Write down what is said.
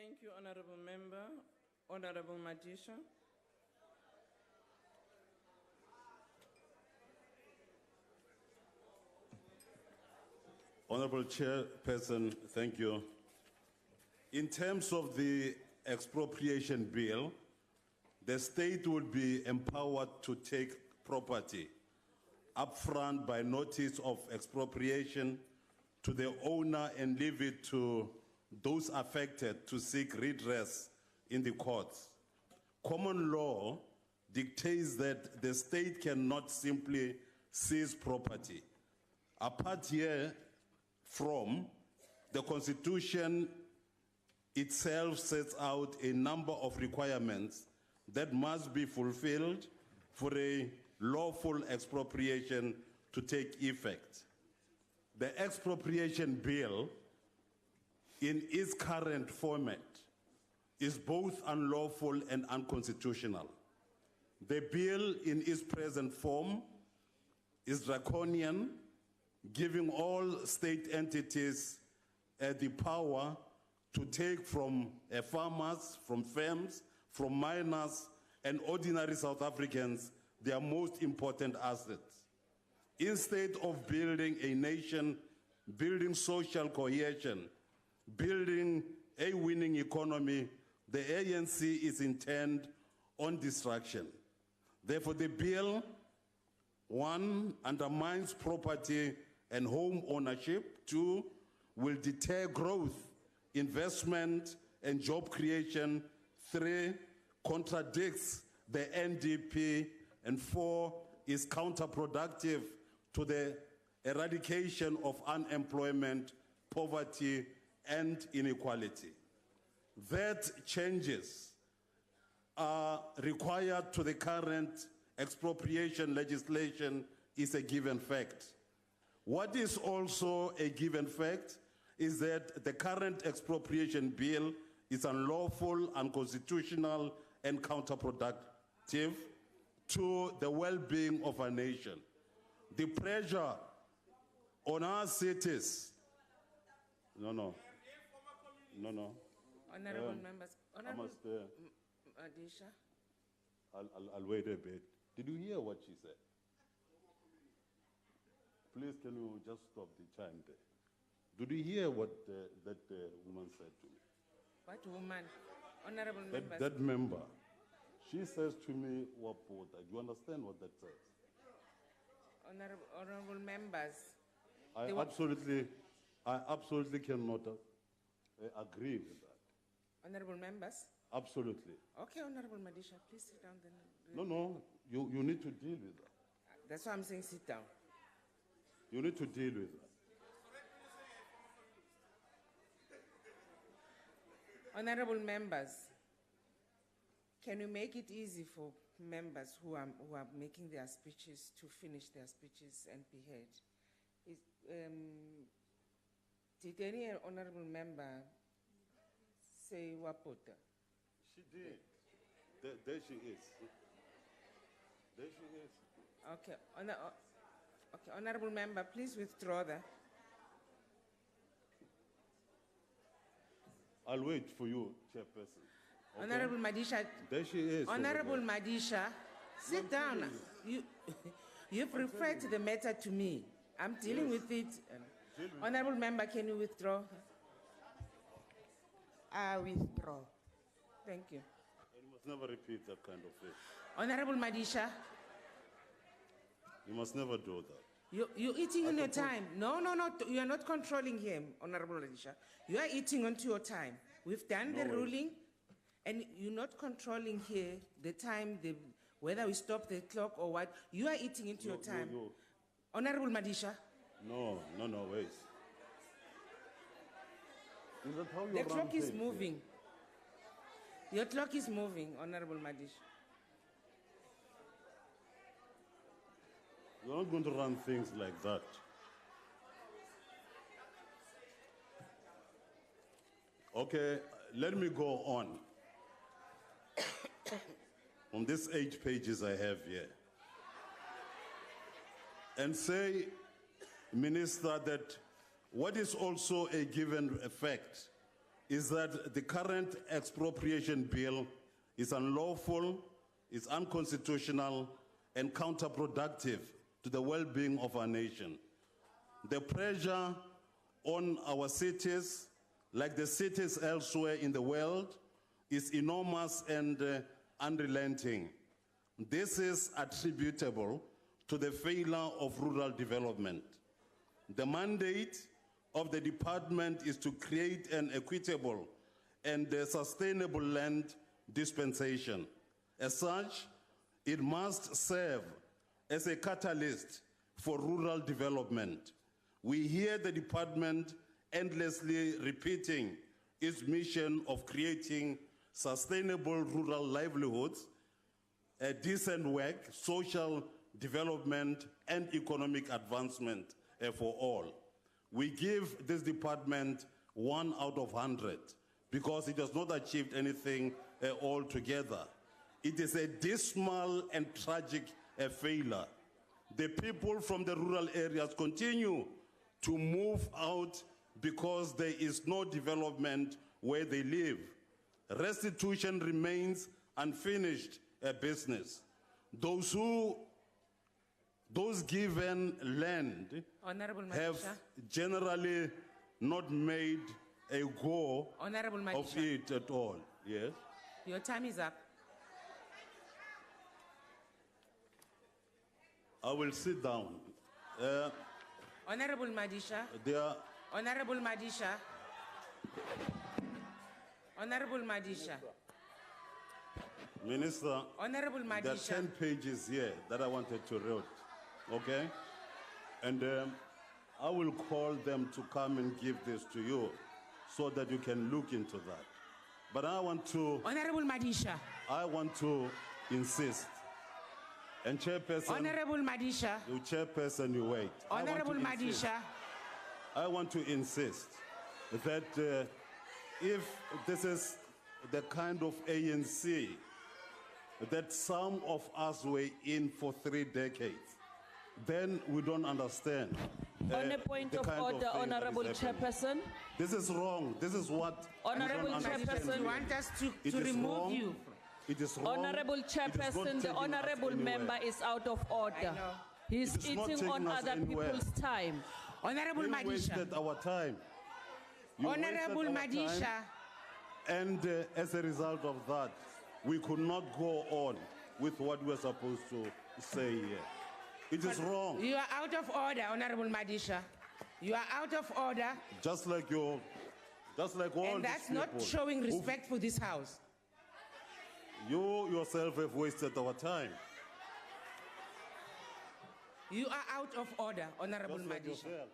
Thank you, Honorable Member. Honorable Madisha. Honorable Chairperson, thank you. In terms of the expropriation bill, the state would be empowered to take property upfront by notice of expropriation to the owner and leave it to those affected to seek redress in the courts. Common law dictates that the state cannot simply seize property. Apart here from, the Constitution itself sets out a number of requirements that must be fulfilled for a lawful expropriation to take effect. The expropriation bill, in its current format, is both unlawful and unconstitutional. The bill, in its present form, is draconian, giving all state entities the power to take from farmers, from firms, from miners, and ordinary South Africans their most important assets. Instead of building a nation, building social cohesion, building a winning economy, the ANC is intent on destruction. Therefore, the bill, one, undermines property and home ownership. Two, will deter growth, investment, and job creation. Three, contradicts the NDP. And four, is counterproductive to the eradication of unemployment, poverty, and inequality. That changes are required to the current expropriation legislation is a given fact. What is also a given fact is that the current expropriation bill is unlawful, unconstitutional, and counterproductive to the well-being of our nation. The pressure on our cities, no. Honorable members. Honorable Madisha. I'll wait a bit. Did you hear what she said? Please, can you just stop the time there? Did you hear what that woman said to me? What woman? Honorable members. That member. She says to me, Wapota. Do you understand what that says? Honorable members. I absolutely cannot agree with that. Honorable members. Absolutely. Okay, Honorable Madisha, please sit down then. No, you need to deal with that. That's why I'm saying sit down. You need to deal with that. Honorable members, can you make it easy for members who are making their speeches to finish their speeches and be heard? Did any honorable member say Wapota? She did. There she is. There she is. Okay. Okay, honorable member, please withdraw that. I'll wait for you, Chairperson. Okay? Honorable Madisha. There she is. Honorable Madisha, sit down. You've referred the matter to me. I'm dealing with it. Honorable member, can you withdraw? I withdraw. Thank you. And you must never repeat that kind of thing. Honorable Madisha. You must never do that. You're eating on your time. No. You are not controlling him, Honorable Madisha. You are eating onto your time. We've done the ruling, and you're not controlling here the time, whether we stop the clock or what. You are eating into your time. Honorable Madisha. No, wait. Is that how you The clock is moving. Your clock is moving, Honorable Madisha. You're not going to run things like that. Okay, let me go on. On these 8 pages I have here. And say, Minister, that what is also a given effect is that the current expropriation bill is unlawful, is unconstitutional, and counterproductive to the well-being of our nation. The pressure on our cities, like the cities elsewhere in the world, is enormous and unrelenting. This is attributable to the failure of rural development. The mandate of the department is to create an equitable and sustainable land dispensation. As such, it must serve as a catalyst for rural development. We hear the department endlessly repeating its mission of creating sustainable rural livelihoods, decent work, social development, and economic advancement for all. We give this department 1 out of 100 because it has not achieved anything altogether. It is a dismal and tragic failure. The people from the rural areas continue to move out because there is no development where they live. Restitution remains unfinished business. Those given land have generally not made a go of it at all. Yes? Your time is up. I will sit down. Honorable Madisha. Honorable Madisha. Honorable Madisha. Minister, Honorable Madisha. there are 10 pages here that I wanted to read, okay? And I will call them to come and give this to you so that you can look into that. But I want to... Honorable Madisha. I want to insist. And Chairperson... Honorable Madisha. You Chairperson, you wait. Honorable Madisha. I want to insist that if this is the kind of ANC that some of us were in for 3 decades, then we don't understand. On a point of order, Honorable Chairperson. This is wrong. This is what... Honorable Chairperson. You want us to remove you. It is wrong. Honorable Chairperson, the honorable member is out of order. He's eating on other people's time. Honorable You Madisha. wasted our time. You Honorable wasted our Madisha. time. And as a result of that, we could not go on with what we're supposed to say here. It is wrong. You are out of order, Honorable Madisha. You are out of order. Just like all And that's these not people showing respect for this house. You yourself have wasted our time. You are out of order, Honorable Just like Madisha. yourself.